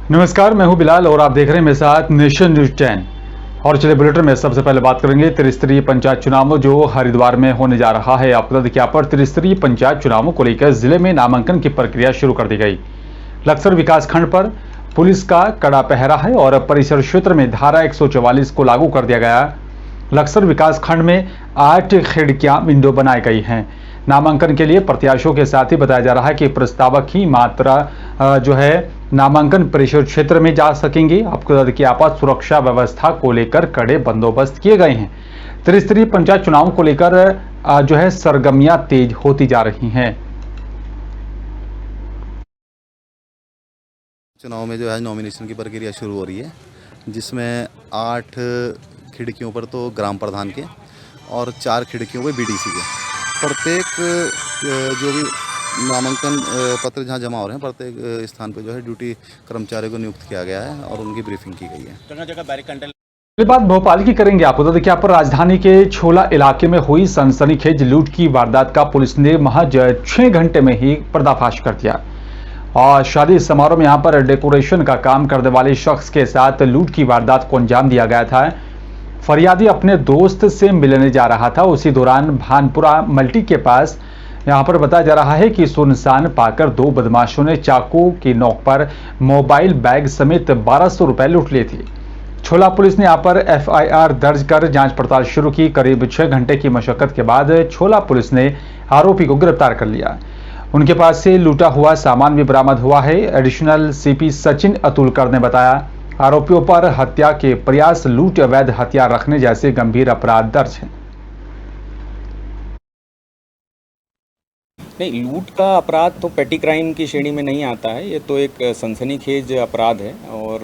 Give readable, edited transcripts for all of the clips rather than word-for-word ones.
नमस्कार, मैं हूं बिलाल और आप देख रहे हैं मेरे साथ नेशन न्यूज 10। और चलिए बुलेटिन में सबसे पहले बात करेंगे त्रिस्तरीय पंचायत चुनाव जो हरिद्वार में होने जा रहा है। आपको बता दें कि यहाँ पर त्रिस्तरीय पंचायत चुनावों को लेकर जिले में नामांकन की प्रक्रिया शुरू कर दी गई। लक्सर विकास खंड पर पुलिस का कड़ा पहरा है और परिसर क्षेत्र में धारा 144 को लागू कर दिया गया। लक्सर विकास खंड में 8 खिड़कियां विंडो बनाई गई हैं। नामांकन के लिए प्रत्याशियों के साथ ही बताया जा रहा है कि प्रस्तावक ही मात्रा जो है नामांकन परिसर क्षेत्र में जा सकेंगे। आपको बता दें कि आपात सुरक्षा व्यवस्था को लेकर कड़े बंदोबस्त किए गए हैं। त्रिस्तरीय पंचायत चुनाव को लेकर जो है सरगर्मियां तेज होती जा रही हैं। चुनाव में जो है नॉमिनेशन की प्रक्रिया शुरू हो रही है, जिसमें 8 खिड़कियों पर तो ग्राम प्रधान के और 4 खिड़कियों पर बीडीसी के प्रत्येक जो भी नामांकन पत्र जहां जमा हो रहे हैं प्रत्येक स्थान पर जो है ड्यूटी कर्मचारियों को नियुक्त किया गया है और उनकी ब्रीफिंग की गई है। जगह जगह बैरिकेड। बात भोपाल की करेंगे। आपको बता दें कि यहाँ पर राजधानी के छोला इलाके में हुई सनसनीखेज लूट की वारदात का पुलिस ने महज 6 घंटे में ही पर्दाफाश कर दिया। और शादी समारोह में यहाँ पर डेकोरेशन का काम करने वाले शख्स के साथ लूट की वारदात को अंजाम दिया गया था। फरियादी अपने दोस्त से मिलने जा रहा था। उसी दौरान भानपुरा मल्टी के पास यहाँ पर बताया जा रहा है कि सुनसान पाकर 2 बदमाशों ने चाकू की नोक पर मोबाइल बैग समेत 1200 रुपए लूट लिए थे। छोला पुलिस ने यहाँ पर FIR दर्ज कर जांच पड़ताल शुरू की। करीब 6 घंटे की मशक्कत के बाद छोला पुलिस ने आरोपी को गिरफ्तार कर लिया। उनके पास से लूटा हुआ सामान भी बरामद हुआ है। एडिशनल CP सचिन अतुलकर ने बताया आरोपियों पर हत्या के प्रयास, लूट, अवैध हथियार रखने जैसे गंभीर अपराध दर्ज हैं। नहीं, लूट का अपराध तो पेटी क्राइम की श्रेणी में नहीं आता है। ये तो एक सनसनीखेज अपराध है और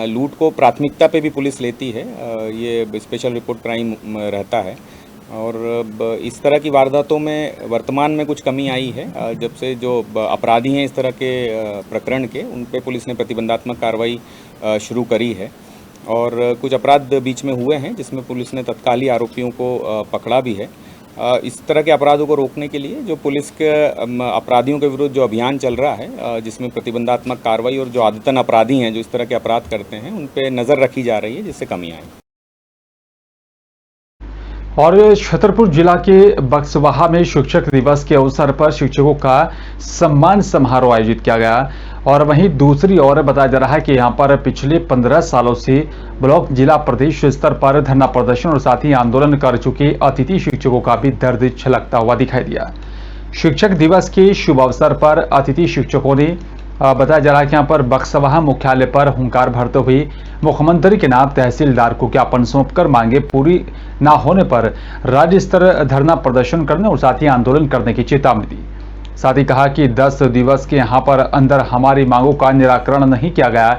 लूट को प्राथमिकता पे भी पुलिस लेती है। ये स्पेशल रिपोर्ट क्राइम रहता है और इस तरह की वारदातों में वर्तमान में कुछ कमी आई है। जब से जो अपराधी हैं इस तरह के प्रकरण के, उन पे पुलिस ने प्रतिबंधात्मक कार्रवाई शुरू करी है और कुछ अपराध बीच में हुए हैं जिसमें पुलिस ने तत्काल ही आरोपियों को पकड़ा भी है। इस तरह के अपराधों को रोकने के लिए जो पुलिस के अपराधियों के विरुद्ध जो अभियान चल रहा है, जिसमें प्रतिबंधात्मक कार्रवाई और जो आदतन अपराधी हैं जो इस तरह के अपराध करते हैं उन पे नज़र रखी जा रही है जिससे कमी आए। और छतरपुर जिला के बक्सवाहा में शिक्षक दिवस के अवसर पर शिक्षकों का सम्मान समारोह आयोजित किया गया। और वहीं दूसरी ओर बताया जा रहा है कि यहां पर पिछले 15 सालों से ब्लॉक, जिला, प्रदेश स्तर पर धरना प्रदर्शन और साथ ही आंदोलन कर चुके अतिथि शिक्षकों का भी दर्द छलकता हुआ दिखाई दिया। शिक्षक दिवस के शुभ अवसर पर अतिथि शिक्षकों ने बताया जा रहा है कि यहाँ पर बक्सवाहा मुख्यालय पर हुंकार भरते हुए मुख्यमंत्री के नाम तहसीलदार को ज्ञापन सौंपकर मांगे पूरी न होने पर राज्य स्तर धरना प्रदर्शन करने और साथ ही आंदोलन करने की चेतावनी दी। साथ ही कहा कि 10 दिवस के यहाँ पर अंदर हमारी मांगों का निराकरण नहीं किया गया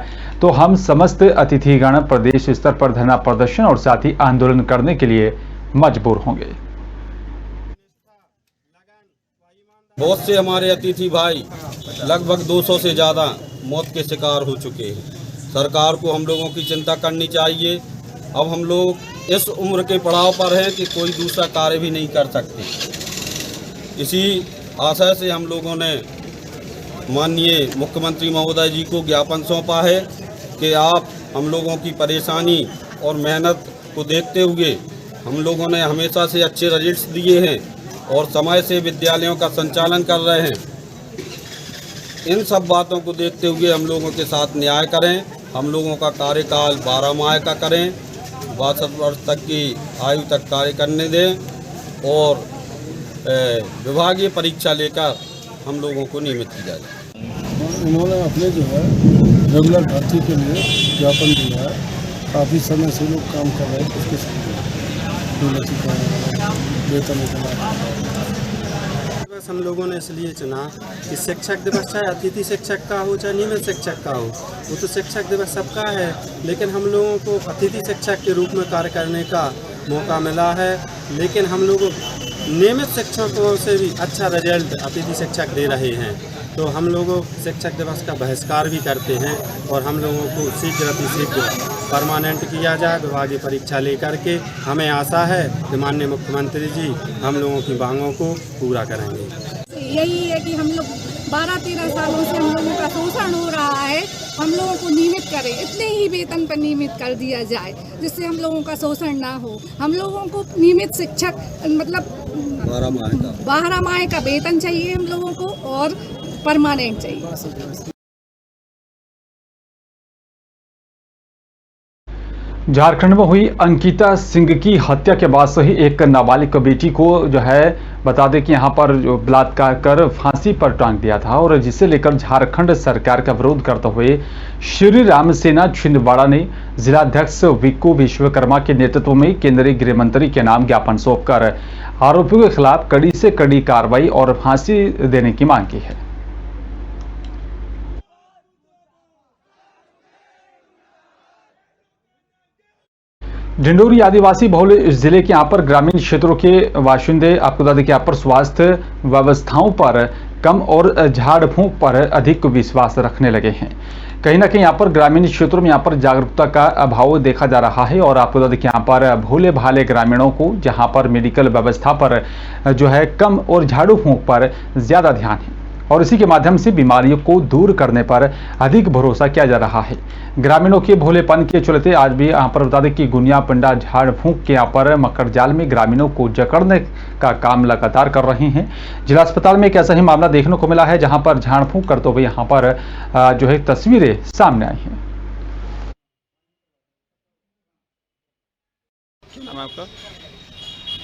तो हम समस्त अतिथिगण प्रदेश स्तर पर धरना प्रदर्शन और साथ ही आंदोलन करने के लिए मजबूर होंगे। बहुत से हमारे अतिथि भाई लगभग 200 से ज़्यादा मौत के शिकार हो चुके हैं। सरकार को हम लोगों की चिंता करनी चाहिए। अब हम लोग इस उम्र के पड़ाव पर हैं कि कोई दूसरा कार्य भी नहीं कर सकते। इसी आशय से हम लोगों ने माननीय मुख्यमंत्री महोदय जी को ज्ञापन सौंपा है कि आप हम लोगों की परेशानी और मेहनत को देखते हुए हम लोगों ने हमेशा से अच्छे रिजल्ट्स दिए हैं और समय से विद्यालयों का संचालन कर रहे हैं। इन सब बातों को देखते हुए हम लोगों के साथ न्याय करें। हम लोगों का कार्यकाल 12 माह का करें, 62 वर्ष तक की आयु तक कार्य करने दें और विभागीय परीक्षा लेकर हम लोगों को नियमित किया जाए। उन्होंने अपने जो है रेगुलर भर्ती के लिए ज्ञापन दिया है। काफ़ी समय से लोग काम कर रहे हैं, उसके वेतन दिवस हम लोगों ने इसलिए चुना कि शिक्षक दिवस चाहे अतिथि शिक्षक का हो चाहे नियमित शिक्षक का हो, वो तो शिक्षक दिवस सबका है, लेकिन हम लोगों को अतिथि शिक्षक के रूप में कार्य करने का मौका मिला है। लेकिन हम लोग नियमित शिक्षकों से भी अच्छा रिजल्ट अतिथि शिक्षक दे रहे हैं, तो हम लोगों शिक्षक दिवस का बहिष्कार भी करते हैं और हम लोगों को शीघ्र परमानेंट किया जाए विभागीय परीक्षा लेकर के। हमें आशा है कि माननीय मुख्यमंत्री जी हम लोगों की मांगों को पूरा करेंगे। यही है कि हम लोग 12-13 सालों से हम लोगों का शोषण हो रहा है हम लोगों को नियमित करें, इतने ही वेतन पर नियमित कर दिया जाए जिससे हम लोगों का शोषण ना हो। हम लोगों को नियमित शिक्षक मतलब 12 माह का वेतन चाहिए हम लोगों को और परमानेंट चाहिए। झारखंड में हुई अंकिता सिंह की हत्या के बाद से ही एक नाबालिग बेटी को जो है बता दें कि यहां पर जो बलात्कार कर फांसी पर टांग दिया था और जिसे लेकर झारखंड सरकार का विरोध करते हुए श्री राम सेना छिंदवाड़ा ने जिलाध्यक्ष विक्कू विश्वकर्मा के नेतृत्व में केंद्रीय गृह मंत्री के नाम ज्ञापन सौंपकर आरोपियों के खिलाफ कड़ी से कड़ी कार्रवाई और फांसी देने की मांग की है। डिंडोरी आदिवासी बहुल जिले के यहाँ पर ग्रामीण क्षेत्रों के बाशिंदे आपको बता दें कि यहाँ पर स्वास्थ्य व्यवस्थाओं पर कम और झाड़ फूंक पर अधिक विश्वास रखने लगे हैं। कहीं ना कहीं यहाँ पर ग्रामीण क्षेत्रों में यहाँ पर जागरूकता का अभाव देखा जा रहा है और आपको बता दें कि यहाँ पर भोले भाले ग्रामीणों को जहाँ पर मेडिकल व्यवस्था पर जो है कम और झाड़ू फूंक पर ज्यादा ध्यान है और इसी के माध्यम से बीमारियों को दूर करने पर अधिक भरोसा किया जा रहा है। ग्रामीणों के भोलेपन के चलते आज भी यहाँ पर बता दें कि गुनिया पिंडा झाड़ फूंक के यहाँ पर मकर जाल में ग्रामीणों को जकड़ने का काम लगातार कर रहे हैं। जिला अस्पताल में एक ऐसा ही मामला देखने को मिला है जहाँ पर झाड़ फूंक करते हुए यहाँ पर जो है तस्वीरें सामने आई हैं। नाम आपका?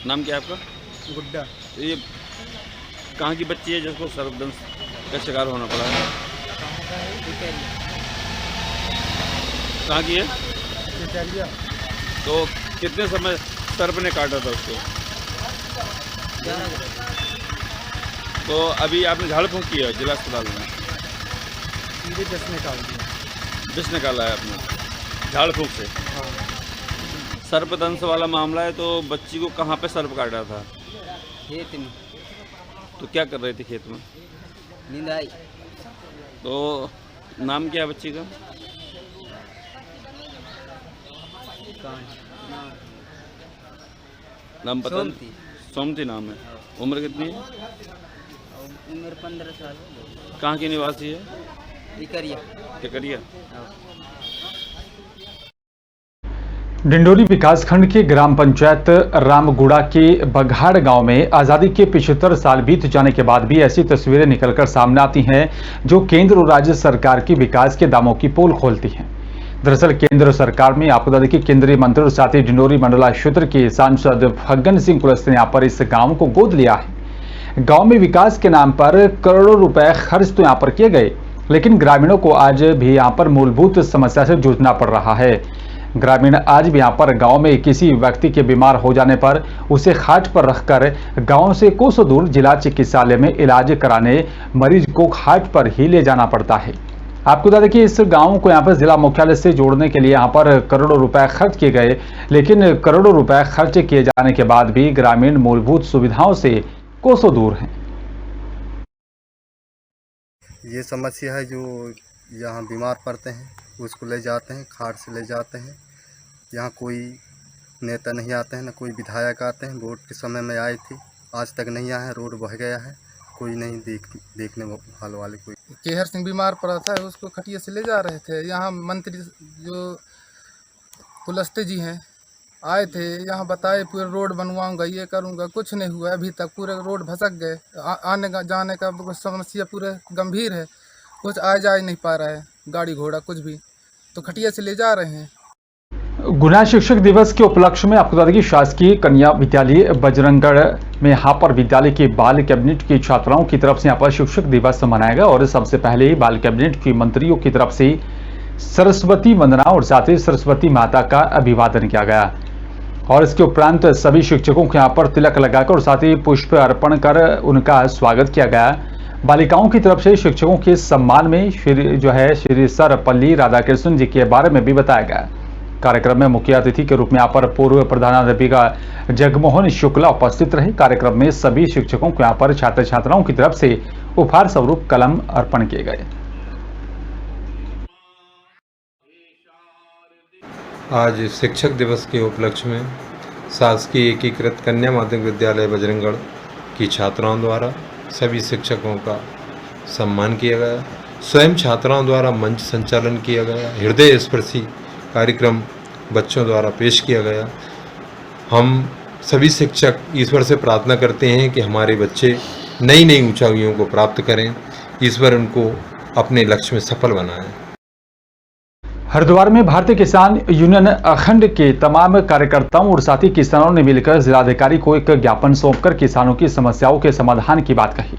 नाम क्या है आपका? गुड्डा। ये कहाँ की बच्ची है जिसको सर्पदंश का शिकार होना पड़ा है? कहाँ की है? तो कितने समय सर्प ने काटा था उसको? तो अभी आपने झाड़ फूंक किया जिला अस्पताल में? विष निकाला है आपने झाड़ फूंक से? सर्पदंश वाला मामला है। तो बच्ची को कहाँ पे सर्प काटा था? खेत में। तो क्या कर रहे थे खेत में? नींद आई। तो नाम क्या है बच्ची का? नाम पता? सोमती। सोमती नाम है। उम्र कितनी है? उम्र 15 साल। कहाँ की निवासी है? टिकरिया। टिकरिया। डिंडोरी विकासखंड के ग्राम पंचायत रामगुड़ा के बघाड़ गांव में आजादी के 75 साल बीत जाने के बाद भी ऐसी तस्वीरें निकलकर सामने आती हैं जो केंद्र और राज्य सरकार की विकास के दामों की पोल खोलती हैं। दरअसल केंद्र सरकार में आपको बता दें कि केंद्रीय मंत्री और साथ ही डिंडोरी मंडला क्षेत्र के सांसद फग्गन सिंह कुलस्ते ने यहाँ पर इस गाँव को गोद लिया है। गाँव में विकास के नाम पर करोड़ों रुपए खर्च तो यहाँ पर किए गए, लेकिन ग्रामीणों को आज भी यहाँ पर मूलभूत समस्या से जूझना पड़ रहा है। ग्रामीण आज भी यहाँ पर गांव में किसी व्यक्ति के बीमार हो जाने पर उसे खाट पर रखकर गांव से कोसों दूर जिला चिकित्सालय में इलाज कराने मरीज को खाट पर ही ले जाना पड़ता है। आपको बता दें कि इस गांव को यहाँ पर जिला मुख्यालय से जोड़ने के लिए यहाँ पर करोड़ों रुपए खर्च किए गए, लेकिन करोड़ों रुपए खर्च किए जाने के बाद भी ग्रामीण मूलभूत सुविधाओं से कोसों दूर हैं। ये समस्या है जो यहाँ बीमार पड़ते हैं उसको ले जाते हैं, खाट से ले जाते हैं। यहाँ कोई नेता नहीं आते हैं, न कोई विधायक आते हैं। वोट के समय में आए थे, आज तक नहीं आए हैं। रोड बह गया है, कोई नहीं देखने वाले कोई। केहर सिंह बीमार पड़ा था, उसको खटिया से ले जा रहे थे। यहाँ मंत्री जो कुलस्ते जी हैं आए थे, यहाँ बताए पूरे रोड बनवाऊंगा, ये करूंगा, कुछ नहीं हुआ अभी तक। पूरे रोड भसक गए, आने का जाने का समस्या पूरे गंभीर है। कुछ आ जा नहीं पा रहा है, गाड़ी घोड़ा कुछ भी, तो खटिया से ले जा रहे हैं। गुना शिक्षक दिवस के उपलक्ष्य में आपको बता दें कि शासकीय कन्या विद्यालय बजरंगगढ़ में यहाँ पर विद्यालय के बाल कैबिनेट की छात्राओं की तरफ से यहाँ पर शिक्षक दिवस मनाया गया और सबसे पहले बाल कैबिनेट की मंत्रियों की तरफ से सरस्वती वंदना और साथ ही सरस्वती माता का अभिवादन किया गया और इसके उपरांत सभी शिक्षकों को यहाँ पर तिलक लगाकर और साथ ही पुष्प अर्पण कर उनका स्वागत किया गया। बालिकाओं की तरफ से शिक्षकों के सम्मान में श्री सर्वपल्ली राधाकृष्णन जी के बारे में भी बताया गया। कार्यक्रम में मुख्य अतिथि के रूप में यहाँ पर पूर्व प्रधानाध्यापिका जगमोहन शुक्ला उपस्थित रहे। कार्यक्रम में सभी शिक्षकों को यहाँ पर छात्र छात्राओं की तरफ से उपहार स्वरूप कलम अर्पण किए गए। आज शिक्षक दिवस के उपलक्ष्य में शासकीय एकीकृत कन्या माध्यमिक विद्यालय बजरंगगढ़ की छात्राओं द्वारा सभी शिक्षकों का सम्मान किया गया। स्वयं छात्राओं द्वारा मंच संचालन किया गया, हृदय स्पर्शी कार्यक्रम बच्चों द्वारा पेश किया गया। हम सभी शिक्षक ईश्वर से प्रार्थना करते हैं कि हमारे बच्चे नई नई ऊंचाइयों को प्राप्त करें, ईश्वर उनको अपने लक्ष्य में सफल बनाए। हरिद्वार में भारतीय किसान यूनियन अखंड के तमाम कार्यकर्ताओं और साथी किसानों ने मिलकर जिलाधिकारी को एक ज्ञापन सौंपकर किसानों की समस्याओं के समाधान की बात कही।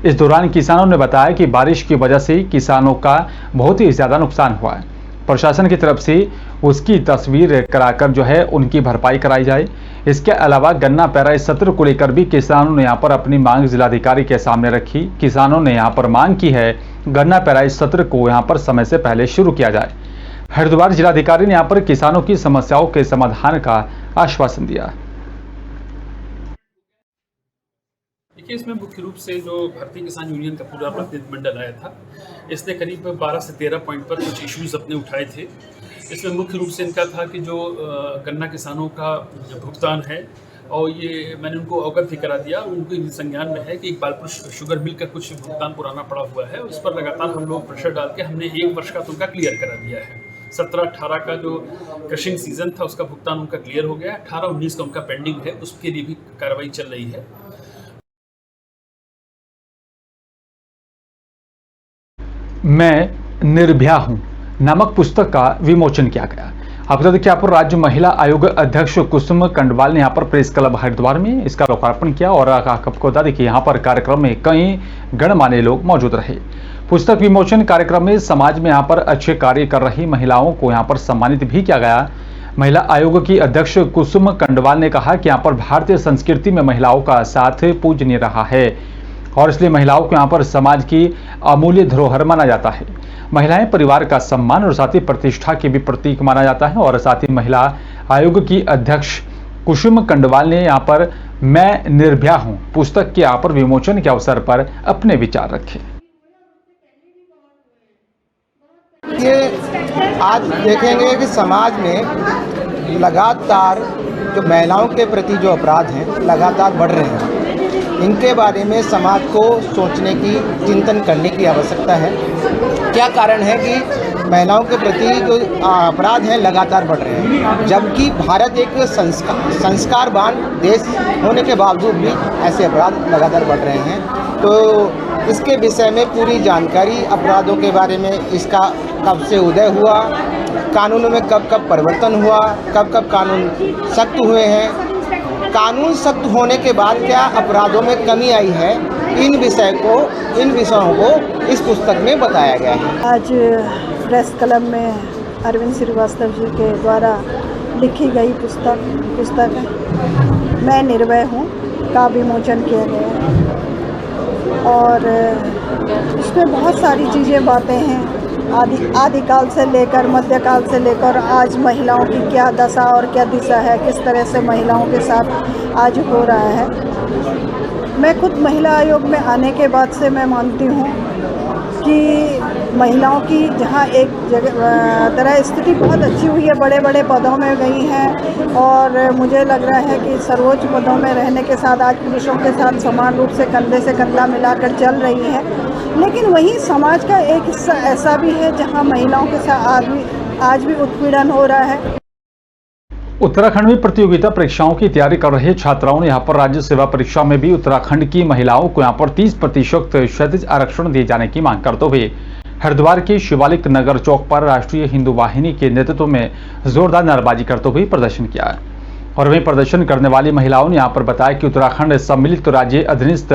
इस दौरान किसानों ने बताया कि बारिश की वजह से किसानों का बहुत ही ज्यादा नुकसान हुआ है। प्रशासन की तरफ से उसकी तस्वीर कराकर जो है उनकी भरपाई कराई जाए। इसके अलावा गन्ना पेराई सत्र को लेकर भी किसानों ने यहाँ पर अपनी मांग जिलाधिकारी के सामने रखी। किसानों ने यहाँ पर मांग की है गन्ना पेराई सत्र को यहाँ पर समय से पहले शुरू किया जाए। हरिद्वार जिलाधिकारी ने यहाँ पर किसानों की समस्याओं के समाधान का आश्वासन दिया। देखिए, इसमें मुख्य रूप से जो भारतीय किसान यूनियन का पूरा प्रतिनिधिमंडल आया था, इसने करीब 12 से 13 पॉइंट पर कुछ इश्यूज अपने उठाए थे। इसमें मुख्य रूप से इनका था कि जो गन्ना किसानों का भुगतान है, और ये मैंने उनको अवगत भी करा दिया। उनके संज्ञान में है कि इकबालपुर शुगर मिल का कुछ भुगतान पुराना पड़ा हुआ है, उस पर लगातार हम लोग प्रेशर डाल के हमने 1 वर्ष का तो उनका क्लियर करा दिया है। 17-18 का जो क्रशिंग सीजन था उसका भुगतान उनका क्लियर हो गया। 18-19 का उनका पेंडिंग है, उसके लिए भी कार्रवाई चल रही है। मैं निर्भया हूं नामक पुस्तक का विमोचन किया गया। आपको बता दें कि यहाँ पर राज्य महिला आयोग अध्यक्ष कुसुम कंडवाल ने यहाँ पर प्रेस क्लब हरिद्वार में इसका लोकार्पण किया और आपको बता दें कि यहाँ पर कार्यक्रम में कई गणमान्य लोग मौजूद रहे। पुस्तक विमोचन कार्यक्रम में समाज में यहाँ पर अच्छे कार्य कर रही महिलाओं को यहाँ पर सम्मानित भी किया गया। महिला आयोग की अध्यक्ष कुसुम कंडवाल ने कहा कि यहाँ पर भारतीय संस्कृति में महिलाओं का साथ पूजनीय रहा है और इसलिए महिलाओं को यहाँ पर समाज की अमूल्य धरोहर माना जाता है। महिलाएं परिवार का सम्मान और साथ ही प्रतिष्ठा के भी प्रतीक माना जाता है। और साथ ही महिला आयोग की अध्यक्ष कुसुम कंडवाल ने यहाँ पर मैं निर्भया हूं पुस्तक के यहाँ पर विमोचन के अवसर पर अपने विचार रखे। ये आज देखेंगे कि समाज में लगातार जो महिलाओं के प्रति जो अपराध हैं लगातार बढ़ रहे हैं। इनके बारे में समाज को सोचने की, चिंतन करने की आवश्यकता है। क्या कारण है कि महिलाओं के प्रति जो अपराध हैं लगातार बढ़ रहे हैं, जबकि भारत एक संस्कारवान देश होने के बावजूद भी ऐसे अपराध लगातार बढ़ रहे हैं। तो इसके विषय में पूरी जानकारी, अपराधों के बारे में, इसका कब से उदय हुआ, कानूनों में कब कब परिवर्तन हुआ, कब कब कानून सख्त हुए हैं, कानून सख्त होने के बाद क्या अपराधों में कमी आई है, इन विषयों को इस पुस्तक में बताया गया है। आज प्रेस क्लब में अरविंद श्रीवास्तव जी के द्वारा लिखी गई पुस्तक मैं निर्भय हूँ का विमोचन किया गया है और इसमें बहुत सारी चीज़ें बातें हैं। आदिकाल से लेकर मध्यकाल से लेकर आज महिलाओं की क्या दशा और क्या दिशा है, किस तरह से महिलाओं के साथ आज हो रहा है। मैं खुद महिला आयोग में आने के बाद से मैं मानती हूँ कि महिलाओं की जहाँ एक तरह स्थिति बहुत अच्छी हुई है, बड़े बड़े पदों में गई हैं और मुझे लग रहा है कि सर्वोच्च पदों में रहने के साथ आज पुरुषों के साथ समान रूप से कंधे से कंधा मिलाकर चल रही है। लेकिन वहीं समाज का एक हिस्सा ऐसा भी है जहां महिलाओं के साथ आज भी उत्पीड़न हो रहा है। उत्तराखंड में प्रतियोगिता परीक्षाओं की तैयारी कर रहे छात्राओं ने यहाँ पर राज्य सेवा परीक्षा में भी उत्तराखंड की महिलाओं को यहाँ पर 30% क्षैतिज आरक्षण दिए जाने की मांग करते हुए हरिद्वार के शिवालिक नगर चौक पर राष्ट्रीय हिंदू वाहिनी के नेतृत्व में जोरदार नारेबाजी करते हुए प्रदर्शन किया। और वहीं प्रदर्शन करने वाली महिलाओं ने यहाँ पर बताया कि उत्तराखंड सम्मिलित राज्य अधीनस्थ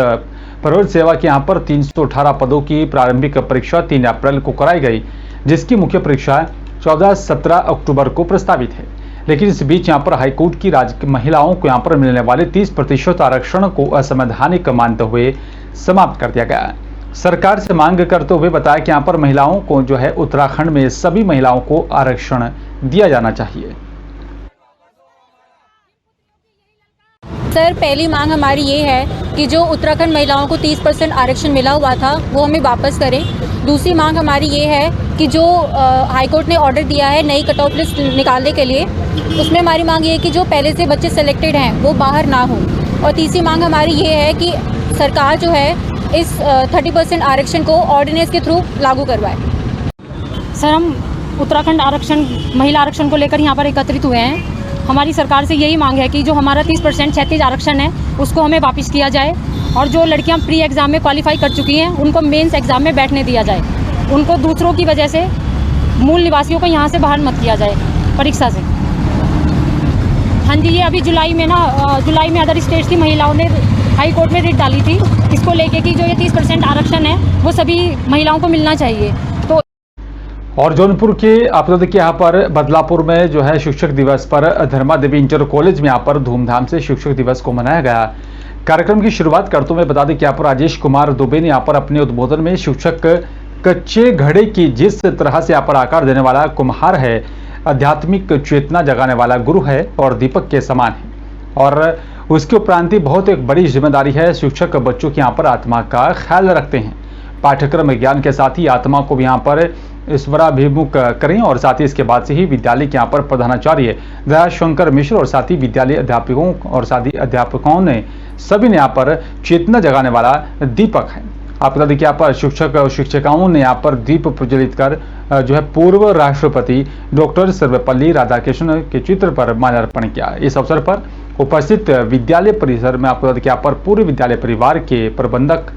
प्रवर्त सेवा के यहाँ पर 318 पदों की प्रारंभिक परीक्षा 3 अप्रैल को कराई गई, जिसकी मुख्य परीक्षा 14-17 अक्टूबर को प्रस्तावित है। लेकिन इस बीच यहाँ पर हाईकोर्ट की महिलाओं को यहाँ पर मिलने वाले 30% आरक्षण को असंवैधानिक मानते हुए समाप्त कर दिया गया। सरकार से मांग करते हुए बताया कि यहाँ पर महिलाओं को जो है उत्तराखंड में सभी महिलाओं को आरक्षण दिया जाना चाहिए। सर, पहली मांग हमारी ये है कि जो उत्तराखंड महिलाओं को 30% आरक्षण मिला हुआ था वो हमें वापस करें। दूसरी मांग हमारी ये है कि जो हाईकोर्ट ने ऑर्डर दिया है नई कट ऑफ लिस्ट निकालने के लिए, उसमें हमारी मांग ये है कि जो पहले से बच्चे सेलेक्टेड हैं वो बाहर ना हो। और तीसरी मांग हमारी ये है कि सरकार जो है इस 30% आरक्षण को ऑर्डिनेंस के थ्रू लागू करवाए। सर, हम उत्तराखंड आरक्षण, महिला आरक्षण को लेकर यहाँ पर एकत्रित हुए हैं। हमारी सरकार से यही मांग है कि जो हमारा 30% क्षैतिज आरक्षण है उसको हमें वापस किया जाए, और जो लड़कियाँ प्री एग्ज़ाम में क्वालिफाई कर चुकी हैं उनको मेंस एग्ज़ाम में बैठने दिया जाए। उनको दूसरों की वजह से, मूल निवासियों को यहाँ से बाहर मत किया जाए परीक्षा से। हाँ जी, ये अभी जुलाई में अदर स्टेट्स की महिलाओं ने हाई कोर्ट में रिट डाली थी इसको लेके कि जो ये 30% आरक्षण है वो सभी महिलाओं को मिलना चाहिए। तो और जौनपुर के आप लोग देखिए यहाँ पर बदलापुर में जो है शिक्षक दिवस पर धर्मा देवी इंटर कॉलेज में यहाँ पर धूमधाम से शिक्षक दिवस को मनाया गया। कार्यक्रम की शुरुआत करते हुए बता दें कि यहाँ पर राजेश कुमार दुबे ने यहाँ पर अपने उद्बोधन में शिक्षक कच्चे घड़े की जिस तरह से यहाँ पर आकार देने वाला कुम्हार है, आध्यात्मिक चेतना जगाने वाला गुरु है और दीपक के समान है, और उसके उपरांत बहुत एक बड़ी जिम्मेदारी है। शिक्षक बच्चों की यहाँ पर आत्मा का ख्याल रखते हैं। पाठ्यक्रम ज्ञान के साथ ही आत्मा को भी यहाँ पर ईश्वराभिमुख करें, और साथ ही इसके बाद से ही विद्यालय के यहाँ पर प्रधानाचार्य दयाशंकर मिश्र और साथ ही विद्यालय अध्यापकों और साथ ही अध्यापकों ने सभी ने यहाँ पर चेतना जगाने वाला दीपक है। आप बता दें कि यहाँ पर शिक्षक और शिक्षिकाओं ने यहाँ पर दीप प्रज्वलित कर जो है पूर्व राष्ट्रपति डॉक्टर सर्वपल्ली राधाकृष्णन के चित्र पर माल्यार्पण किया। इस अवसर पर उपस्थित विद्यालय परिसर में आप बता दें कि यहाँ पर पूरे विद्यालय परिवार के प्रबंधक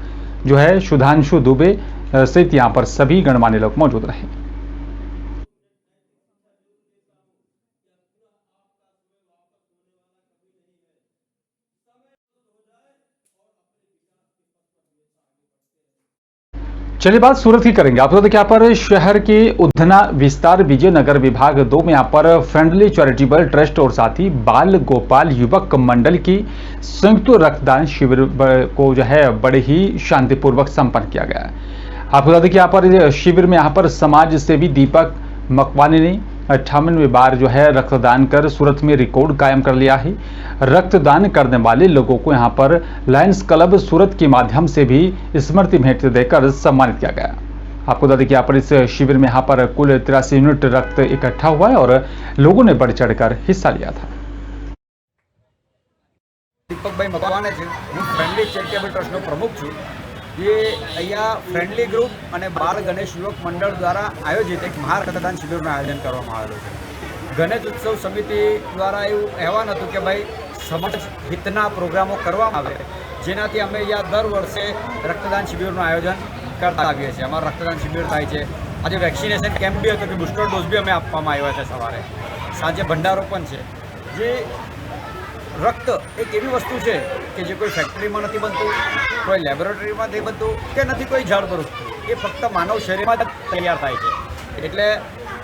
जो है सुधांशु दुबे सहित यहाँ पर सभी गणमान्य लोग मौजूद रहे। चलिए बात सूरत की करेंगे। आप लोग यहाँ पर शहर के उधना विस्तार विजयनगर विभाग 2 में यहाँ पर फ्रेंडली चैरिटेबल ट्रस्ट और साथ ही बाल गोपाल युवक मंडल की संयुक्त रक्तदान शिविर को जो है बड़े ही शांतिपूर्वक संपन्न किया गया। आपको बता दें कि यहाँ पर शिविर में यहाँ पर समाज सेवी दीपक मकवानी ने 58वें बार जो है रक्तदान कर सूरत में रिकॉर्ड कायम कर लिया है। रक्तदान करने वाले लोगों को यहाँ पर लायंस क्लब सूरत के माध्यम से भी स्मृति भेंट देकर सम्मानित किया गया। आपको बता दें कि यहाँ पर इस शिविर में यहाँ पर कुल 83 यूनिट रक्त इकट्ठा हुआ है और लोगों ने बढ़ चढ़कर हिस्सा लिया था। દીપકભાઈ મકવાને છે, હું ફ્રેન્ડલી ચેરિટેબલ ટ્રસ્ટનો પ્રમુખ છું। જે અહીંયા ફ્રેન્ડલી ગ્રુપ અને બાળ ગણેશ યુવક મંડળ દ્વારા આયોજિત એક મહા રક્તદાન શિબિરનું આયોજન કરવામાં આવેલું છે। ગણેશ ઉત્સવ સમિતિ દ્વારા એવું કહેવાનું હતું કે ભાઈ સમાજ હિતના પ્રોગ્રામો કરવામાં આવે, જેનાથી અમે અહીંયા દર વર્ષે રક્તદાન શિબિરનું આયોજન કરતા આવીએ છીએ। અમારું રક્તદાન શિબિર થાય છે। આજે વેક્સિનેશન કેમ્પ બી હતો કે બુસ્ટર ડોઝ બી અમે આપવામાં આવ્યા છે। સવારે સાંજે ભંડારો પણ છે। જે રક્ત એક એવી વસ્તુ છે કે જે કોઈ ફેક્ટરીમાં નથી બનતું, કોઈ લેબોરેટરીમાં નથી બનતું કે નથી કોઈ ઝાડ પર ઉગતું, એ ફક્ત માનવ શરીરમાં જ તૈયાર થાય છે। એટલે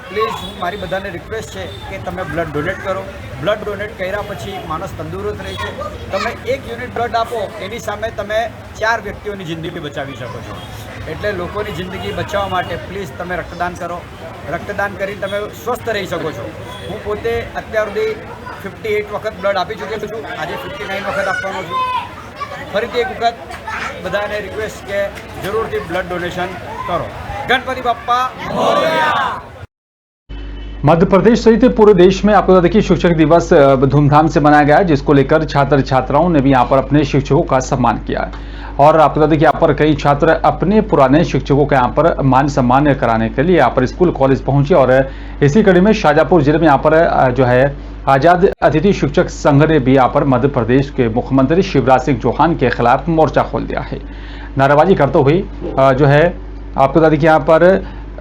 પ્લીઝ મારી બધાને રિક્વેસ્ટ છે કે તમે બ્લડ ડોનેટ કરો। બ્લડ ડોનેટ કર્યા પછી માણસ તંદુરસ્ત રહે છે। તમે 1 યુનિટ બ્લડ આપો એની સામે તમે 4 વ્યક્તિઓની જિંદગી બચાવી શકો છો। એટલે લોકોની જિંદગી બચાવવા માટે પ્લીઝ તમે રક્તદાન કરો। રક્તદાન કરીને તમે સ્વસ્થ રહી શકો છો। હું પોતે અત્યાર સુધી 58 વખત બ્લડ આપી ચૂક્યો છું। આજે 59 વખત આપવાનો છું। ફરીથી એક વખત બધાને રિક્વેસ્ટ કે જરૂરથી બ્લડ ડોનેશન કરો। ગણપતિ બાપ્પા મોરયા। मध्य प्रदेश सहित पूरे देश में आपको देखिए शिक्षक दिवस धूमधाम से मनाया गया, जिसको लेकर छात्र छात्राओं ने भी यहाँ पर अपने शिक्षकों का सम्मान किया। और आपको देखिए यहाँ पर कई छात्र अपने पुराने शिक्षकों के यहाँ पर मान सम्मान कराने के लिए यहाँ पर स्कूल कॉलेज पहुंचे। और इसी कड़ी में शाजापुर जिले में यहाँ पर जो है आजाद अतिथि शिक्षक संघ ने भी यहाँ पर मध्य प्रदेश के मुख्यमंत्री शिवराज सिंह चौहान के खिलाफ मोर्चा खोल दिया है। नारेबाजी करते हुए जो है आपको बता दें कि यहाँ पर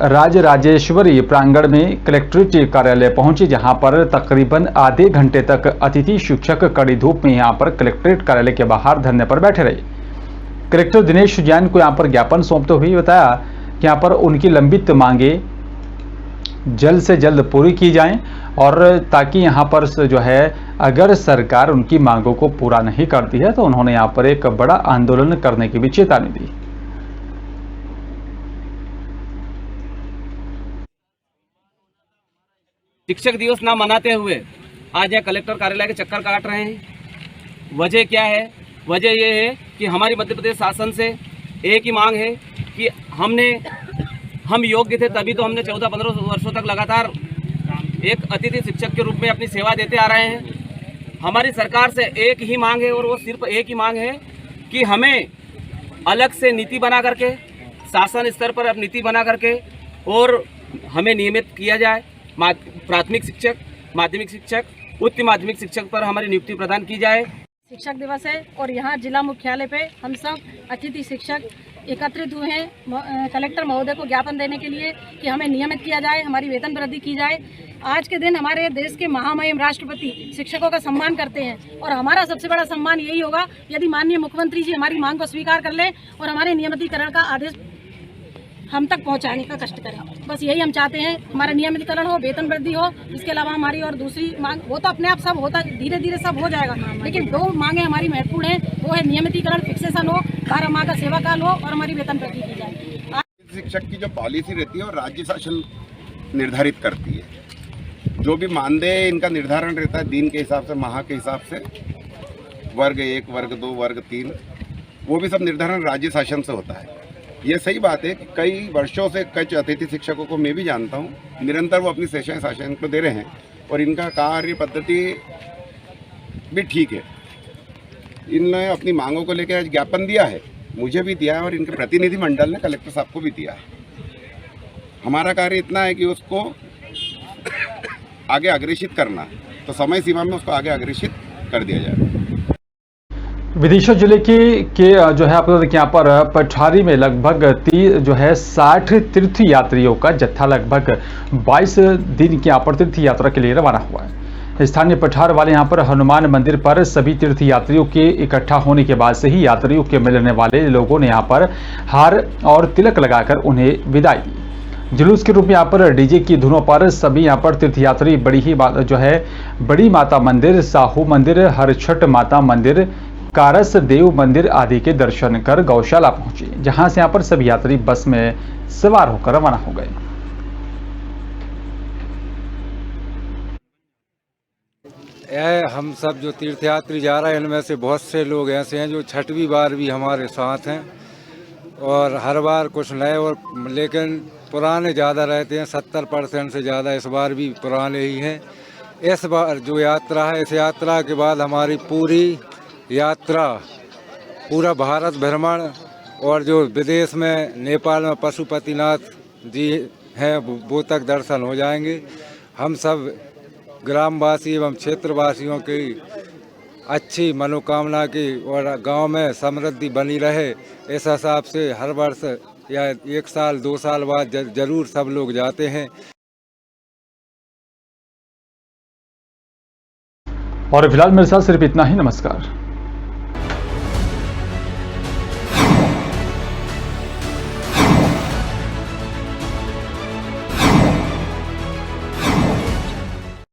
राजराजेश्वरी प्रांगण में कलेक्ट्रेट कार्यालय पहुंचे, जहां पर तकरीबन आधे घंटे तक अतिथि शिक्षक कड़ी धूप में यहां पर कलेक्ट्रेट कार्यालय के बाहर धरने पर बैठे रहे। कलेक्टर दिनेश जैन को यहां पर ज्ञापन सौंपते हुए बताया कि यहां पर उनकी लंबित मांगे जल्द से जल्द पूरी की जाएं, और ताकि यहां पर जो है अगर सरकार उनकी मांगों को पूरा नहीं करती है तो उन्होंने यहां पर एक बड़ा आंदोलन करने की भी चेतावनी दी। शिक्षक दिवस ना मनाते हुए आज यहाँ कलेक्टर कार्यालय के चक्कर काट रहे हैं। वजह क्या है? वजह ये है कि हमारी मध्य प्रदेश शासन से एक ही मांग है कि हम योग्य थे तभी तो हमने 14-15 वर्षों तक लगातार एक अतिथि शिक्षक के रूप में अपनी सेवा देते आ रहे हैं। हमारी सरकार से एक ही मांग है, और वो सिर्फ एक ही मांग है कि हमें अलग से नीति बना करके, शासन स्तर पर अब नीति बना करके और हमें नियमित किया जाए। प्राथमिक शिक्षक, माध्यमिक शिक्षक, उच्च माध्यमिक शिक्षक पर हमारी नियुक्ति प्रदान की जाए। शिक्षक दिवस है और यहाँ जिला मुख्यालय पे हम सब अतिथि शिक्षक एकत्रित हुए हैं कलेक्टर महोदय को ज्ञापन देने के लिए कि हमें नियमित किया जाए, हमारी वेतन वृद्धि की जाए। आज के दिन हमारे देश के महामहिम राष्ट्रपति शिक्षकों का सम्मान करते हैं और हमारा सबसे बड़ा सम्मान यही होगा यदि माननीय मुख्यमंत्री जी हमारी मांग को स्वीकार कर लें और हमारे नियमितीकरण का आदेश हम तक पहुंचाने का कष्ट करें। बस यही हम चाहते हैं, हमारा नियमितीकरण हो, वेतन वृद्धि हो। इसके अलावा हमारी और दूसरी मांग, वो तो अपने आप सब होता, धीरे धीरे सब हो जाएगा, लेकिन दो मांगे हमारी महत्वपूर्ण है, वो है नियमितीकरण, फिक्सेशन हो, 12 माह का सेवा काल हो और हमारी वेतन वृद्धि की जाए। शिक्षक की जो पॉलिसी रहती है और राज्य शासन निर्धारित करती है। जो भी मानदेय इनका निर्धारण रहता है दिन के हिसाब से, माह के हिसाब से, वर्ग 1, वर्ग 2, वर्ग 3, वो भी सब निर्धारण राज्य शासन से होता है। ये सही बात है कि कई वर्षों से कई अतिथि शिक्षकों को मैं भी जानता हूँ, निरंतर वो अपनी सेवाएं शासन को दे रहे हैं और इनका कार्य पद्धति भी ठीक है। इन्होंने अपनी मांगों को लेकर आज ज्ञापन दिया है, मुझे भी दिया है और इनके प्रतिनिधि मंडल ने कलेक्टर साहब को भी दिया है। हमारा कार्य इतना है कि उसको आगे अग्रेसित करना है, तो समय सीमा में उसको आगे अग्रेसित कर दिया जाए। विदिशा जिले के जो है आपको यहाँ पर पठारी में लगभग 60 तीर्थ यात्रियों का जत्था लगभग 22 दिन की यहाँ पर तीर्थ यात्रा के लिए रवाना हुआ है। स्थानीय पठार वाले यहाँ पर हनुमान मंदिर पर सभी तीर्थ यात्रियों के इकट्ठा होने के बाद से ही यात्रियों के मिलने वाले लोगों ने यहाँ पर हार और तिलक लगाकर उन्हें विदाई दी। जुलूस के रूप में यहाँ पर डीजे की धुनों पर सभी यहाँ पर तीर्थयात्री बड़ी माता मंदिर, साहू मंदिर, हरछठ माता मंदिर, कारस देव मंदिर आदि के दर्शन कर गौशाला पहुंचे, जहां से यहाँ पर सभी यात्री बस में सवार होकर रवाना हो गए। हम सब जो तीर्थयात्री जा रहे हैं इनमें से बहुत से लोग ऐसे हैं जो छठवीं बार भी हमारे साथ हैं और हर बार कुछ नए और लेकिन पुराने ज़्यादा रहते हैं। 70% से ज़्यादा इस बार भी पुराने ही हैं। इस बार जो यात्रा है, इस यात्रा के बाद हमारी पूरी यात्रा, पूरा भारत भ्रमण और जो विदेश में नेपाल में पशुपतिनाथ जी हैं वो तक दर्शन हो जाएंगे। हम सब ग्रामवासी एवं क्षेत्रवासियों की अच्छी मनोकामना की और गांव में समृद्धि बनी रहे, इस हिसाब से हर वर्ष या 1 साल 2 साल बाद जरूर सब लोग जाते हैं। और फिलहाल मेरे साथ सिर्फ इतना ही। नमस्कार।